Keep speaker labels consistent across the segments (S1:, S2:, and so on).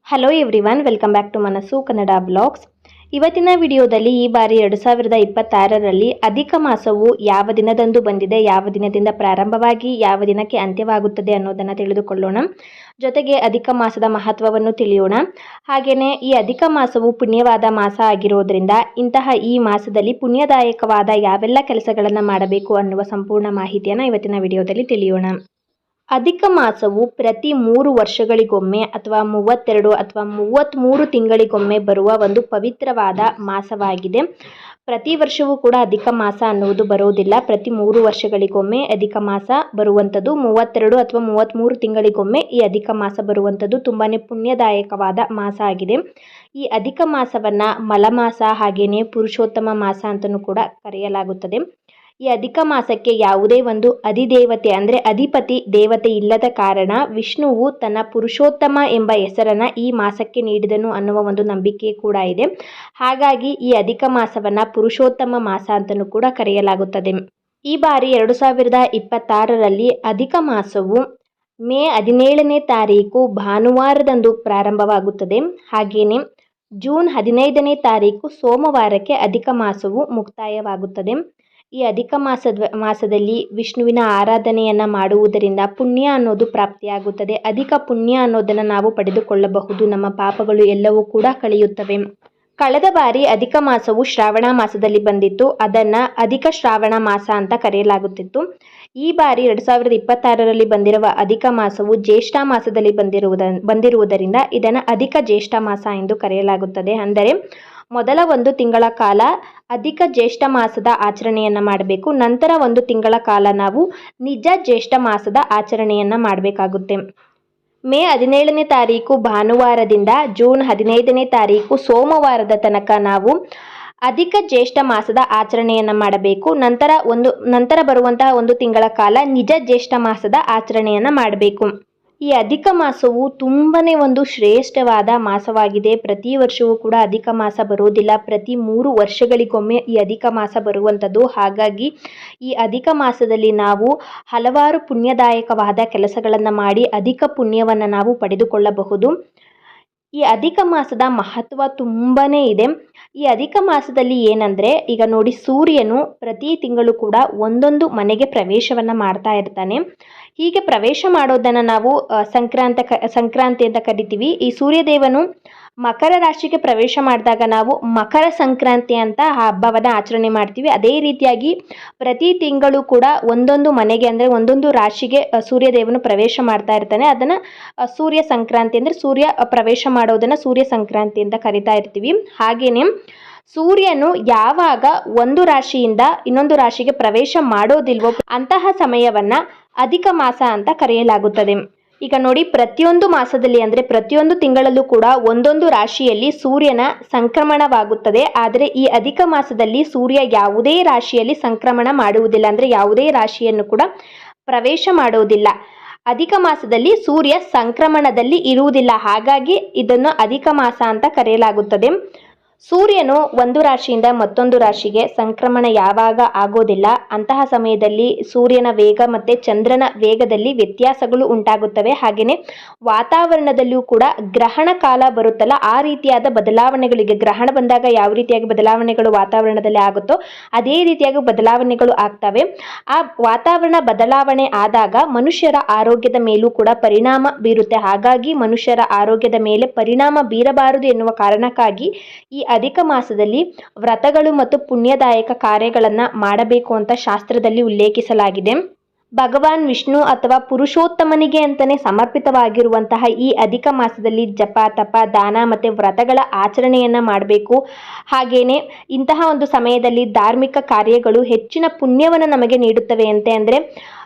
S1: Hello everyone, welcome back to Manassu Kannada blogs. ಇವತ್ತಿನ ವಿಡಿಯೋದಲ್ಲಿ ಈ ಬಾರಿ 2026ರಲ್ಲಿ ಅಧಿಕ ಮಾಸವು ಯಾವ ದಿನದಂದು ಬಂದಿದೆ, ಯಾವ ದಿನದಿಂದ ಪ್ರಾರಂಭವಾಗಿ ಯಾವ ದಿನಕ್ಕೆ ಅಂತ್ಯವಾಗುತ್ತದೆ ಅನ್ನೋದನ್ನು ತಿಳಿದುಕೊಳ್ಳೋಣ. ಜೊತೆಗೆ ಅಧಿಕ ಮಾಸದ ಮಹತ್ವವನ್ನು ತಿಳಿಯೋಣ. ಹಾಗೆಯೇ ಈ ಅಧಿಕ ಮಾಸವು ಪುಣ್ಯವಾದ ಮಾಸ ಆಗಿರೋದ್ರಿಂದ ಇಂತಹ ಈ ಮಾಸದಲ್ಲಿ ಪುಣ್ಯದಾಯಕವಾದ ಯಾವೆಲ್ಲ ಕೆಲಸಗಳನ್ನು ಮಾಡಬೇಕು ಅನ್ನುವ ಸಂಪೂರ್ಣ ಮಾಹಿತಿಯನ್ನು ಇವತ್ತಿನ ವಿಡಿಯೋದಲ್ಲಿ ತಿಳಿಯೋಣ. ಅಧಿಕ ಮಾಸವು ಪ್ರತಿ 3 ವರ್ಷಗಳಿಗೊಮ್ಮೆ ಅಥವಾ 32 ಅಥವಾ 33 ತಿಂಗಳಿಗೊಮ್ಮೆ ಬರುವ ಒಂದು ಪವಿತ್ರವಾದ ಮಾಸವಾಗಿದೆ. ಪ್ರತಿ ವರ್ಷವೂ ಕೂಡ ಅಧಿಕ ಮಾಸ ಅನ್ನುವುದು ಬರೋದಿಲ್ಲ. ಪ್ರತಿ 3 ವರ್ಷಗಳಿಗೊಮ್ಮೆ ಅಧಿಕ ಮಾಸ ಬರುವಂಥದ್ದು, 32 ಅಥವಾ 33 ತಿಂಗಳಿಗೊಮ್ಮೆ ಈ ಅಧಿಕ ಮಾಸ ಬರುವಂಥದ್ದು ತುಂಬಾ ಪುಣ್ಯದಾಯಕವಾದ ಮಾಸ ಆಗಿದೆ. ಈ ಅಧಿಕ ಮಾಸವನ್ನು ಮಲಮಾಸ ಹಾಗೆಯೇ ಪುರುಷೋತ್ತಮ ಮಾಸ ಅಂತಲೂ ಕೂಡ ಕರೆಯಲಾಗುತ್ತದೆ. ಈ ಅಧಿಕ ಮಾಸಕ್ಕೆ ಯಾವುದೇ ಒಂದು ಅಧಿದೇವತೆ ಅಂದರೆ ಅಧಿಪತಿ ದೇವತೆ ಇಲ್ಲದ ಕಾರಣ ವಿಷ್ಣುವು ತನ್ನ ಪುರುಷೋತ್ತಮ ಎಂಬ ಹೆಸರನ್ನು ಈ ಮಾಸಕ್ಕೆ ನೀಡಿದನು ಅನ್ನುವ ಒಂದು ನಂಬಿಕೆ ಕೂಡ ಇದೆ. ಹಾಗಾಗಿ ಈ ಅಧಿಕ ಮಾಸವನ್ನು ಪುರುಷೋತ್ತಮ ಮಾಸ ಅಂತಲೂ ಕೂಡ ಕರೆಯಲಾಗುತ್ತದೆ. ಈ ಬಾರಿ 2026ರಲ್ಲಿ ಅಧಿಕ ಮಾಸವು ಮೇ 17ನೇ ತಾರೀಕು ಭಾನುವಾರದಂದು ಪ್ರಾರಂಭವಾಗುತ್ತದೆ. ಹಾಗೆಯೇ ಜೂನ್ 15ನೇ ತಾರೀಕು ಸೋಮವಾರಕ್ಕೆ ಅಧಿಕ ಮಾಸವು ಮುಕ್ತಾಯವಾಗುತ್ತದೆ. ಈ ಅಧಿಕ ಮಾಸದಲ್ಲಿ ವಿಷ್ಣುವಿನ ಆರಾಧನೆಯನ್ನು ಮಾಡುವುದರಿಂದ ಪುಣ್ಯ ಅನ್ನೋದು ಪ್ರಾಪ್ತಿಯಾಗುತ್ತದೆ. ಅಧಿಕ ಪುಣ್ಯ ಅನ್ನೋದನ್ನು ನಾವು ಪಡೆದುಕೊಳ್ಳಬಹುದು. ನಮ್ಮ ಪಾಪಗಳು ಎಲ್ಲವೂ ಕೂಡ ಕಳೆಯುತ್ತವೆ. ಕಳೆದ ಬಾರಿ ಅಧಿಕ ಮಾಸವು ಶ್ರಾವಣ ಮಾಸದಲ್ಲಿ ಬಂದಿತ್ತು. ಅದನ್ನು ಅಧಿಕ ಶ್ರಾವಣ ಮಾಸ ಅಂತ ಕರೆಯಲಾಗುತ್ತಿತ್ತು. ಈ ಬಾರಿ 2026ರಲ್ಲಿ ಬಂದಿರುವ ಅಧಿಕ ಮಾಸವು ಜ್ಯೇಷ್ಠ ಮಾಸದಲ್ಲಿ ಬಂದಿರುವುದರಿಂದ ಇದನ್ನು ಅಧಿಕ ಜ್ಯೇಷ್ಠ ಮಾಸ ಎಂದು ಕರೆಯಲಾಗುತ್ತದೆ. ಅಂದರೆ ಮೊದಲ 1 ತಿಂಗಳ ಕಾಲ ಅಧಿಕ ಜ್ಯೇಷ್ಠ ಮಾಸದ ಆಚರಣೆಯನ್ನು ಮಾಡಬೇಕು. ನಂತರ 1 ತಿಂಗಳ ಕಾಲ ನಾವು ನಿಜ ಜ್ಯೇಷ್ಠ ಮಾಸದ ಆಚರಣೆಯನ್ನು ಮಾಡಬೇಕಾಗುತ್ತೆ. ಮೇ 17ನೇ ತಾರೀಕು ಭಾನುವಾರದಿಂದ ಜೂನ್ 15ನೇ ತಾರೀಕು ಸೋಮವಾರದ ತನಕ ನಾವು ಅಧಿಕ ಜ್ಯೇಷ್ಠ ಮಾಸದ ಆಚರಣೆಯನ್ನು ಮಾಡಬೇಕು. ನಂತರ ಬರುವಂತಹ 1 ತಿಂಗಳ ಕಾಲ ನಿಜ ಜ್ಯೇಷ್ಠ ಮಾಸದ ಆಚರಣೆಯನ್ನು ಮಾಡಬೇಕು. ಈ ಅಧಿಕ ಮಾಸವು ತುಂಬನೇ ಒಂದು ಶ್ರೇಷ್ಠವಾದ ಮಾಸವಾಗಿದೆ. ಪ್ರತಿ ವರ್ಷವೂ ಕೂಡ ಅಧಿಕ ಮಾಸ ಬರೋದಿಲ್ಲ. ಪ್ರತಿ 3 ವರ್ಷಗಳಿಗೊಮ್ಮೆ ಈ ಅಧಿಕ ಮಾಸ ಬರುವಂಥದ್ದು. ಹಾಗಾಗಿ ಈ ಅಧಿಕ ಮಾಸದಲ್ಲಿ ನಾವು ಹಲವಾರು ಪುಣ್ಯದಾಯಕವಾದ ಕೆಲಸಗಳನ್ನು ಮಾಡಿ ಅಧಿಕ ಪುಣ್ಯವನ್ನು ನಾವು ಪಡೆದುಕೊಳ್ಳಬಹುದು. ಈ ಅಧಿಕ ಮಾಸದ ಮಹತ್ವ ತುಂಬನೇ ಇದೆ. ಈ ಅಧಿಕ ಮಾಸದಲ್ಲಿ ಏನಂದರೆ, ಈಗ ನೋಡಿ, ಸೂರ್ಯನು ಪ್ರತಿ ತಿಂಗಳು ಕೂಡ ಒಂದೊಂದು ಮನೆಗೆ ಪ್ರವೇಶವನ್ನು ಮಾಡ್ತಾ ಇರ್ತಾನೆ. ಹೀಗೆ ಪ್ರವೇಶ ಮಾಡೋದನ್ನು ನಾವು ಸಂಕ್ರಾಂತಿ ಅಂತ ಕರಿತೀವಿ. ಈ ಸೂರ್ಯದೇವನು ಮಕರ ರಾಶಿಗೆ ಪ್ರವೇಶ ಮಾಡಿದಾಗ ನಾವು ಮಕರ ಸಂಕ್ರಾಂತಿ ಅಂತ ಆ ಹಬ್ಬವನ್ನು ಆಚರಣೆ ಮಾಡ್ತೀವಿ. ಅದೇ ರೀತಿಯಾಗಿ ಪ್ರತಿ ತಿಂಗಳು ಕೂಡ ಒಂದೊಂದು ಮನೆಗೆ ಅಂದರೆ ಒಂದೊಂದು ರಾಶಿಗೆ ಸೂರ್ಯದೇವನು ಪ್ರವೇಶ ಮಾಡ್ತಾ ಇರ್ತಾನೆ. ಅದನ್ನು ಸೂರ್ಯ ಸಂಕ್ರಾಂತಿ ಅಂದರೆ ಸೂರ್ಯ ಪ್ರವೇಶ ಮಾಡೋದನ್ನು ಸೂರ್ಯ ಸಂಕ್ರಾಂತಿ ಅಂತ ಕರಿತಾ ಇರ್ತೀವಿ. ಹಾಗೆಯೇ ಸೂರ್ಯನು ಯಾವಾಗ ಒಂದು ರಾಶಿಯಿಂದ ಇನ್ನೊಂದು ರಾಶಿಗೆ ಪ್ರವೇಶ ಮಾಡೋದಿಲ್ವೋ ಅಂತಹ ಸಮಯವನ್ನು ಅಧಿಕ ಮಾಸ ಅಂತ ಕರೆಯಲಾಗುತ್ತದೆ. ಈಗ ನೋಡಿ, ಪ್ರತಿಯೊಂದು ಮಾಸದಲ್ಲಿ ಅಂದರೆ ಪ್ರತಿಯೊಂದು ತಿಂಗಳಲ್ಲೂ ಕೂಡ ಒಂದೊಂದು ರಾಶಿಯಲ್ಲಿ ಸೂರ್ಯನ ಸಂಕ್ರಮಣವಾಗುತ್ತದೆ. ಆದರೆ ಈ ಅಧಿಕ ಮಾಸದಲ್ಲಿ ಸೂರ್ಯ ಯಾವುದೇ ರಾಶಿಯಲ್ಲಿ ಸಂಕ್ರಮಣ ಮಾಡುವುದಿಲ್ಲ, ಅಂದರೆ ಯಾವುದೇ ರಾಶಿಯನ್ನು ಕೂಡ ಪ್ರವೇಶ ಮಾಡುವುದಿಲ್ಲ. ಅಧಿಕ ಮಾಸದಲ್ಲಿ ಸೂರ್ಯ ಸಂಕ್ರಮಣದಲ್ಲಿ ಇರುವುದಿಲ್ಲ. ಹಾಗಾಗಿ ಇದನ್ನು ಅಧಿಕ ಮಾಸ ಅಂತ ಕರೆಯಲಾಗುತ್ತದೆ. ಸೂರ್ಯನು ಒಂದು ರಾಶಿಯಿಂದ ಮತ್ತೊಂದು ರಾಶಿಗೆ ಸಂಕ್ರಮಣ ಯಾವಾಗ ಆಗೋದಿಲ್ಲ ಅಂತಹ ಸಮಯದಲ್ಲಿ ಸೂರ್ಯನ ವೇಗ ಮತ್ತು ಚಂದ್ರನ ವೇಗದಲ್ಲಿ ವ್ಯತ್ಯಾಸಗಳು ಉಂಟಾಗುತ್ತವೆ. ಹಾಗೆಯೇ ವಾತಾವರಣದಲ್ಲಿಯೂ ಕೂಡ ಗ್ರಹಣ ಕಾಲ ಬರುತ್ತಲ್ಲ, ಆ ರೀತಿಯಾದ ಬದಲಾವಣೆಗಳಿಗೆ, ಗ್ರಹಣ ಬಂದಾಗ ಯಾವ ರೀತಿಯಾಗಿ ಬದಲಾವಣೆಗಳು ವಾತಾವರಣದಲ್ಲಿ ಆಗುತ್ತೋ ಅದೇ ರೀತಿಯಾಗಿ ಬದಲಾವಣೆಗಳು ಆಗ್ತವೆ. ಆ ವಾತಾವರಣ ಬದಲಾವಣೆ ಆದಾಗ ಮನುಷ್ಯರ ಆರೋಗ್ಯದ ಮೇಲೂ ಕೂಡ ಪರಿಣಾಮ ಬೀರುತ್ತೆ. ಹಾಗಾಗಿ ಮನುಷ್ಯರ ಆರೋಗ್ಯದ ಮೇಲೆ ಪರಿಣಾಮ ಬೀರಬಾರದು ಎನ್ನುವ ಕಾರಣಕ್ಕಾಗಿ ಈ ಅಧಿಕ ಮಾಸದಲ್ಲಿ ವ್ರತಗಳು ಮತ್ತು ಪುಣ್ಯದಾಯಕ ಕಾರ್ಯಗಳನ್ನು ಮಾಡಬೇಕು ಅಂತ ಶಾಸ್ತ್ರದಲ್ಲಿ ಉಲ್ಲೇಖಿಸಲಾಗಿದೆ. ಭಗವಾನ್ ವಿಷ್ಣು ಅಥವಾ ಪುರುಷೋತ್ತಮನಿಗೆ ಅಂತಲೇ ಸಮರ್ಪಿತವಾಗಿರುವಂತಹ ಈ ಅಧಿಕ ಮಾಸದಲ್ಲಿ ಜಪ, ತಪ, ದಾನ ಮತ್ತು ವ್ರತಗಳ ಆಚರಣೆಯನ್ನು ಮಾಡಬೇಕು. ಹಾಗೆಯೇ ಇಂತಹ ಒಂದು ಸಮಯದಲ್ಲಿ ಧಾರ್ಮಿಕ ಕಾರ್ಯಗಳು ಹೆಚ್ಚಿನ ಪುಣ್ಯವನ್ನು ನಮಗೆ ನೀಡುತ್ತವೆ. ಅಂದರೆ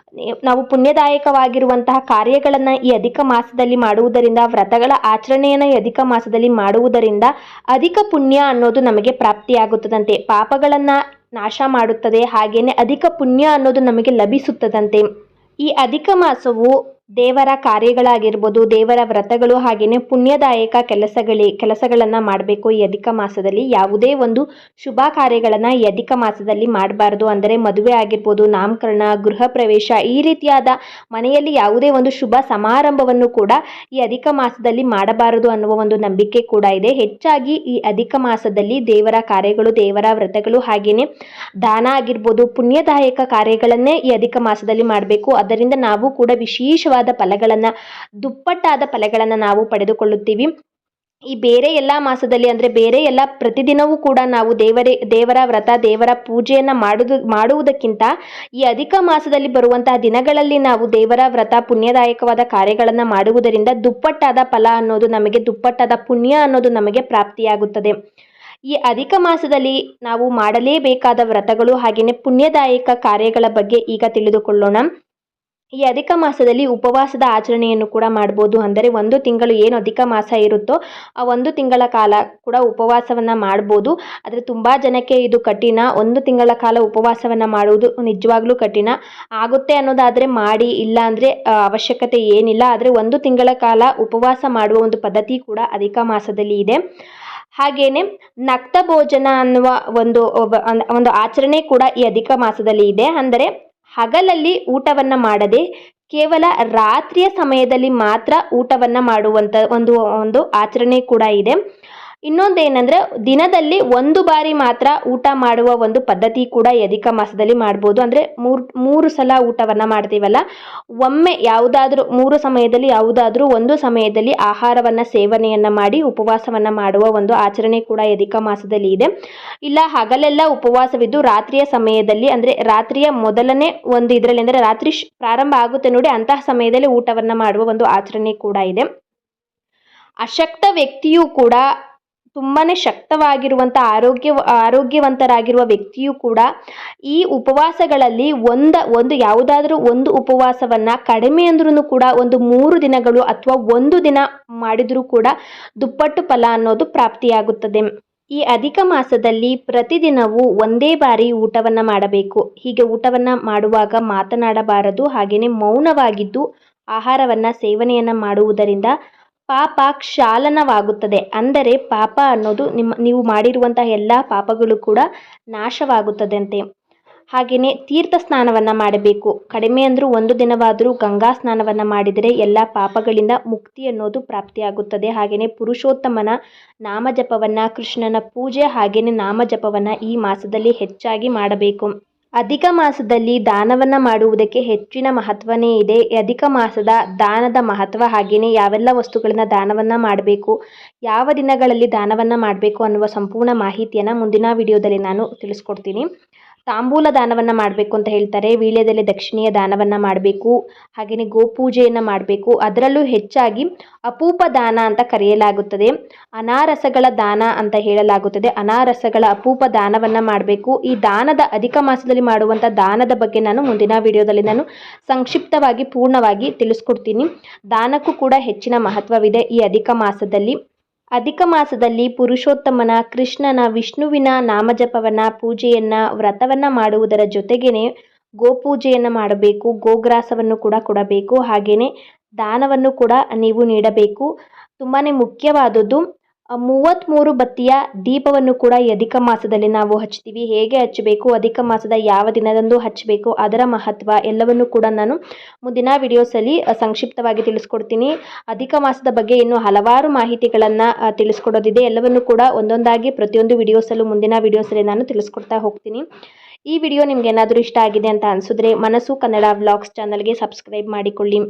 S1: ನಾವು ಪುಣ್ಯದಾಯಕವಾಗಿರುವಂತಹ ಕಾರ್ಯಗಳನ್ನು ಈ ಅಧಿಕ ಮಾಸದಲ್ಲಿ ಮಾಡುವುದರಿಂದ, ವ್ರತಗಳ ಆಚರಣೆಯನ್ನು ಈ ಅಧಿಕ ಮಾಸದಲ್ಲಿ ಮಾಡುವುದರಿಂದ ಅಧಿಕ ಪುಣ್ಯ ಅನ್ನೋದು ನಮಗೆ ಪ್ರಾಪ್ತಿಯಾಗುತ್ತದಂತೆ, ಪಾಪಗಳನ್ನು ನಾಶ ಮಾಡುತ್ತದೆ. ಹಾಗೆಯೇ ಅಧಿಕ ಪುಣ್ಯ ಅನ್ನೋದು ನಮಗೆ ಲಭಿಸುತ್ತದಂತೆ. ಈ ಅಧಿಕ ಮಾಸವು ದೇವರ ಕಾರ್ಯಗಳಾಗಿರ್ಬೋದು, ದೇವರ ವ್ರತಗಳು ಹಾಗೆಯೇ ಪುಣ್ಯದಾಯಕ ಕೆಲಸಗಳನ್ನು ಮಾಡಬೇಕು. ಈ ಅಧಿಕ ಮಾಸದಲ್ಲಿ ಯಾವುದೇ ಒಂದು ಶುಭ ಕಾರ್ಯಗಳನ್ನು ಈ ಅಧಿಕ ಮಾಸದಲ್ಲಿ ಮಾಡಬಾರ್ದು. ಅಂದರೆ ಮದುವೆ ಆಗಿರ್ಬೋದು, ನಾಮಕರಣ, ಗೃಹ ಪ್ರವೇಶ, ಈ ರೀತಿಯಾದ ಮನೆಯಲ್ಲಿ ಯಾವುದೇ ಒಂದು ಶುಭ ಸಮಾರಂಭವನ್ನು ಕೂಡ ಈ ಅಧಿಕ ಮಾಸದಲ್ಲಿ ಮಾಡಬಾರದು ಅನ್ನುವ ಒಂದು ನಂಬಿಕೆ ಕೂಡ ಇದೆ. ಹೆಚ್ಚಾಗಿ ಈ ಅಧಿಕ ಮಾಸದಲ್ಲಿ ದೇವರ ಕಾರ್ಯಗಳು, ದೇವರ ವ್ರತಗಳು ಹಾಗೆಯೇ ದಾನ ಆಗಿರ್ಬೋದು, ಪುಣ್ಯದಾಯಕ ಕಾರ್ಯಗಳನ್ನೇ ಈ ಅಧಿಕ ಮಾಸದಲ್ಲಿ ಮಾಡಬೇಕು. ಅದರಿಂದ ನಾವು ಕೂಡ ವಿಶೇಷವಾದ ಫಲಗಳನ್ನು, ದುಪ್ಪಟ್ಟಾದ ಫಲಗಳನ್ನು ನಾವು ಪಡೆದುಕೊಳ್ಳುತ್ತೀವಿ. ಈ ಬೇರೆ ಎಲ್ಲ ಮಾಸದಲ್ಲಿ ಅಂದರೆ ಬೇರೆ ಎಲ್ಲ ಪ್ರತಿದಿನವೂ ಕೂಡ ನಾವು ದೇವರ ವ್ರತ, ದೇವರ ಪೂಜೆಯನ್ನು ಮಾಡುವುದಕ್ಕಿಂತ ಈ ಅಧಿಕ ಮಾಸದಲ್ಲಿ ಬರುವಂತಹ ದಿನಗಳಲ್ಲಿ ನಾವು ದೇವರ ವ್ರತ, ಪುಣ್ಯದಾಯಕವಾದ ಕಾರ್ಯಗಳನ್ನು ಮಾಡುವುದರಿಂದ ದುಪ್ಪಟ್ಟಾದ ಫಲ ಅನ್ನೋದು ನಮಗೆ, ದುಪ್ಪಟ್ಟಾದ ಪುಣ್ಯ ಅನ್ನೋದು ನಮಗೆ ಪ್ರಾಪ್ತಿಯಾಗುತ್ತದೆ. ಈ ಅಧಿಕ ಮಾಸದಲ್ಲಿ ನಾವು ಮಾಡಲೇಬೇಕಾದ ವ್ರತಗಳು ಹಾಗೆಯೇ ಪುಣ್ಯದಾಯಕ ಕಾರ್ಯಗಳ ಬಗ್ಗೆ ಈಗ ತಿಳಿದುಕೊಳ್ಳೋಣ. ಈ ಅಧಿಕ ಮಾಸದಲ್ಲಿ ಉಪವಾಸದ ಆಚರಣೆಯನ್ನು ಕೂಡ ಮಾಡ್ಬೋದು. ಅಂದರೆ 1 ತಿಂಗಳು ಏನು ಅಧಿಕ ಮಾಸ ಇರುತ್ತೋ ಆ 1 ತಿಂಗಳ ಕಾಲ ಕೂಡ ಉಪವಾಸವನ್ನು ಮಾಡ್ಬೋದು. ಆದರೆ ತುಂಬ ಜನಕ್ಕೆ ಇದು ಕಠಿಣ. 1 ತಿಂಗಳ ಕಾಲ ಉಪವಾಸವನ್ನು ಮಾಡುವುದು ನಿಜವಾಗ್ಲೂ ಕಠಿಣ ಆಗುತ್ತೆ ಅನ್ನೋದಾದರೆ ಮಾಡಿ, ಇಲ್ಲ ಅಂದರೆ ಅವಶ್ಯಕತೆ ಏನಿಲ್ಲ. ಆದರೆ 1 ತಿಂಗಳ ಕಾಲ ಉಪವಾಸ ಮಾಡುವ ಒಂದು ಪದ್ಧತಿ ಕೂಡ ಅಧಿಕ ಮಾಸದಲ್ಲಿ ಇದೆ. ಹಾಗೇನೆ ನಕ್ತ ಭೋಜನ ಅನ್ನುವ ಒಂದು ಆಚರಣೆ ಕೂಡ ಈ ಅಧಿಕ ಮಾಸದಲ್ಲಿ ಇದೆ. ಅಂದರೆ ಹಗಲಲ್ಲಿ ಊಟವನ್ನು ಮಾಡದೆ ಕೇವಲ ರಾತ್ರಿಯ ಸಮಯದಲ್ಲಿ ಮಾತ್ರ ಊಟವನ್ನು ಮಾಡುವಂಥ ಒಂದು ಆಚರಣೆ ಕೂಡ ಇದೆ. ಇನ್ನೊಂದೇನೆಂದರೆ ದಿನದಲ್ಲಿ 1 ಬಾರಿ ಮಾತ್ರ ಊಟ ಮಾಡುವ ಒಂದು ಪದ್ಧತಿ ಕೂಡ ಈ ಅಧಿಕ ಮಾಸದಲ್ಲಿ ಮಾಡ್ಬೋದು. ಅಂದರೆ ಮೂರು ಸಲ ಊಟವನ್ನು ಮಾಡ್ತೀವಲ್ಲ, ಒಮ್ಮೆ ಯಾವುದಾದ್ರೂ 3 ಸಮಯದಲ್ಲಿ ಯಾವುದಾದ್ರೂ ಒಂದು ಸಮಯದಲ್ಲಿ ಆಹಾರವನ್ನು ಸೇವನೆಯನ್ನು ಮಾಡಿ ಉಪವಾಸವನ್ನು ಮಾಡುವ ಒಂದು ಆಚರಣೆ ಕೂಡ ಈ ಅಧಿಕ ಮಾಸದಲ್ಲಿ ಇದೆ. ಇಲ್ಲ ಹಗಲೆಲ್ಲ ಉಪವಾಸವಿದ್ದು ರಾತ್ರಿಯ ಸಮಯದಲ್ಲಿ, ಅಂದರೆ ರಾತ್ರಿಯ ಮೊದಲನೇ ಒಂದು ಇದರಲ್ಲಿ, ಅಂದರೆ ರಾತ್ರಿ ಪ್ರಾರಂಭ ಆಗುತ್ತೆ ನೋಡಿ, ಅಂತಹ ಸಮಯದಲ್ಲಿ ಊಟವನ್ನು ಮಾಡುವ ಒಂದು ಆಚರಣೆ ಕೂಡ ಇದೆ. ಅಶಕ್ತ ವ್ಯಕ್ತಿಯೂ ಕೂಡ, ತುಂಬಾ ಶಕ್ತವಾಗಿರುವಂಥ ಆರೋಗ್ಯವಂತರಾಗಿರುವ ವ್ಯಕ್ತಿಯೂ ಕೂಡ ಈ ಉಪವಾಸಗಳಲ್ಲಿ ಯಾವುದಾದ್ರೂ ಒಂದು ಉಪವಾಸವನ್ನು ಕಡಿಮೆ ಅಂದ್ರೂ ಕೂಡ 3 ದಿನಗಳು ಅಥವಾ 1 ದಿನ ಮಾಡಿದರೂ ಕೂಡ ದುಪ್ಪಟ್ಟು ಫಲ ಅನ್ನೋದು ಪ್ರಾಪ್ತಿಯಾಗುತ್ತದೆ. ಈ ಅಧಿಕ ಮಾಸದಲ್ಲಿ ಪ್ರತಿದಿನವೂ ಒಂದೇ ಬಾರಿ ಊಟವನ್ನು ಮಾಡಬೇಕು. ಹೀಗೆ ಊಟವನ್ನು ಮಾಡುವಾಗ ಮಾತನಾಡಬಾರದು. ಹಾಗೆಯೇ ಮೌನವಾಗಿದ್ದು ಆಹಾರವನ್ನು ಸೇವನೆಯನ್ನು ಮಾಡುವುದರಿಂದ ಪಾಪ ಕ್ಷಾಲನವಾಗುತ್ತದೆ. ಅಂದರೆ ಪಾಪ ಅನ್ನೋದು ನೀವು ಮಾಡಿರುವಂತಹ ಎಲ್ಲ ಪಾಪಗಳು ಕೂಡ ನಾಶವಾಗುತ್ತದಂತೆ. ಹಾಗೆಯೇ ತೀರ್ಥ ಸ್ನಾನವನ್ನು ಮಾಡಬೇಕು. ಕಡಿಮೆ ಅಂದರೂ 1 ದಿನವಾದರೂ ಗಂಗಾ ಸ್ನಾನವನ್ನು ಮಾಡಿದರೆ ಎಲ್ಲ ಪಾಪಗಳಿಂದ ಮುಕ್ತಿ ಅನ್ನೋದು ಪ್ರಾಪ್ತಿಯಾಗುತ್ತದೆ. ಹಾಗೆಯೇ ಪುರುಷೋತ್ತಮನ ನಾಮಜಪವನ್ನು, ಕೃಷ್ಣನ ಪೂಜೆ ಹಾಗೆಯೇ ನಾಮಜಪವನ್ನು ಈ ಮಾಸದಲ್ಲಿ ಹೆಚ್ಚಾಗಿ ಮಾಡಬೇಕು. ಅಧಿಕ ಮಾಸದಲ್ಲಿ ದಾನವನ್ನು ಮಾಡುವುದಕ್ಕೆ ಹೆಚ್ಚಿನ ಮಹತ್ವನೇ ಇದೆ. ಅಧಿಕ ಮಾಸದ ದಾನದ ಮಹತ್ವ ಹಾಗೆಯೇ ಯಾವೆಲ್ಲ ವಸ್ತುಗಳನ್ನು ದಾನವನ್ನು ಮಾಡಬೇಕು, ಯಾವ ದಿನಗಳಲ್ಲಿ ದಾನವನ್ನು ಮಾಡಬೇಕು ಅನ್ನುವ ಸಂಪೂರ್ಣ ಮಾಹಿತಿಯನ್ನು ಮುಂದಿನ ವಿಡಿಯೋದಲ್ಲಿ ನಾನು ತಿಳಿಸ್ಕೊಡ್ತೀನಿ. ತಾಂಬೂಲ ದಾನವನ್ನು ಮಾಡಬೇಕು ಅಂತ ಹೇಳ್ತಾರೆ. ವೀಳ್ಯದೆಲೆ ದಕ್ಷಿಣೆಯ ದಾನವನ್ನು ಮಾಡಬೇಕು. ಹಾಗೆಯೇ ಗೋಪೂಜೆಯನ್ನು ಮಾಡಬೇಕು. ಅದರಲ್ಲೂ ಹೆಚ್ಚಾಗಿ ಅಪೂಪ ದಾನ ಅಂತ ಕರೆಯಲಾಗುತ್ತದೆ. ಅನಾರಸಗಳ ದಾನ ಅಂತ ಹೇಳಲಾಗುತ್ತದೆ. ಅನಾರಸಗಳ ಅಪೂಪ ದಾನವನ್ನು ಮಾಡಬೇಕು. ಈ ದಾನದ ಅಧಿಕ ಮಾಸದಲ್ಲಿ ಮಾಡುವಂಥ ದಾನದ ಬಗ್ಗೆ ನಾನು ಮುಂದಿನ ವಿಡಿಯೋದಲ್ಲಿ ನಾನು ಸಂಕ್ಷಿಪ್ತವಾಗಿ ಪೂರ್ಣವಾಗಿ ತಿಳಿಸ್ಕೊಡ್ತೀನಿ. ದಾನಕ್ಕೂ ಕೂಡ ಹೆಚ್ಚಿನ ಮಹತ್ವವಿದೆ ಈ ಅಧಿಕ ಮಾಸದಲ್ಲಿ. ಅಧಿಕ ಮಾಸದಲ್ಲಿ ಪುರುಷೋತ್ತಮನ, ಕೃಷ್ಣನ, ವಿಷ್ಣುವಿನ ನಾಮಜಪವನ್ನು, ಪೂಜೆಯನ್ನು, ವ್ರತವನ್ನು ಮಾಡುವುದರ ಜೊತೆಗೇ ಗೋಪೂಜೆಯನ್ನು ಮಾಡಬೇಕು. ಗೋಗ್ರಾಸವನ್ನು ಕೂಡ ಕೊಡಬೇಕು. ಹಾಗೆಯೇ ದಾನವನ್ನು ಕೂಡ ನೀವು ನೀಡಬೇಕು. ತುಂಬಾ ಮುಖ್ಯವಾದದ್ದು 33 ಬತ್ತಿಯ ದೀಪವನ್ನು ಕೂಡ ಈ ಅಧಿಕ ಮಾಸದಲ್ಲಿ ನಾವು ಹಚ್ತೀವಿ. ಹೇಗೆ ಹಚ್ಚಬೇಕು, ಅಧಿಕ ಮಾಸದ ಯಾವ ದಿನದಂದು ಹಚ್ಚಬೇಕು, ಅದರ ಮಹತ್ವ ಎಲ್ಲವನ್ನು ಕೂಡ ನಾನು ಮುಂದಿನ ವಿಡಿಯೋಸಲ್ಲಿ ಸಂಕ್ಷಿಪ್ತವಾಗಿ ತಿಳಿಸ್ಕೊಡ್ತೀನಿ. ಅಧಿಕ ಮಾಸದ ಬಗ್ಗೆ ಇನ್ನೂ ಹಲವಾರು ಮಾಹಿತಿಗಳನ್ನು ತಿಳಿಸ್ಕೊಡೋದಿದೆ. ಎಲ್ಲವನ್ನು ಕೂಡ ಒಂದೊಂದಾಗಿ ಪ್ರತಿಯೊಂದು ವಿಡಿಯೋಸಲ್ಲೂ ಮುಂದಿನ ವಿಡಿಯೋಸಲ್ಲಿ ನಾನು ತಿಳಿಸ್ಕೊಡ್ತಾ ಹೋಗ್ತೀನಿ. ಈ ವಿಡಿಯೋ ನಿಮ್ಗೆ ಏನಾದರೂ ಇಷ್ಟ ಆಗಿದೆ ಅಂತ ಅನಿಸಿದ್ರೆ ಮನಸ್ಸು ಕನ್ನಡ ವ್ಲಾಗ್ಸ್ ಚಾನಲ್ಗೆ ಸಬ್ಸ್ಕ್ರೈಬ್ ಮಾಡಿಕೊಳ್ಳಿ.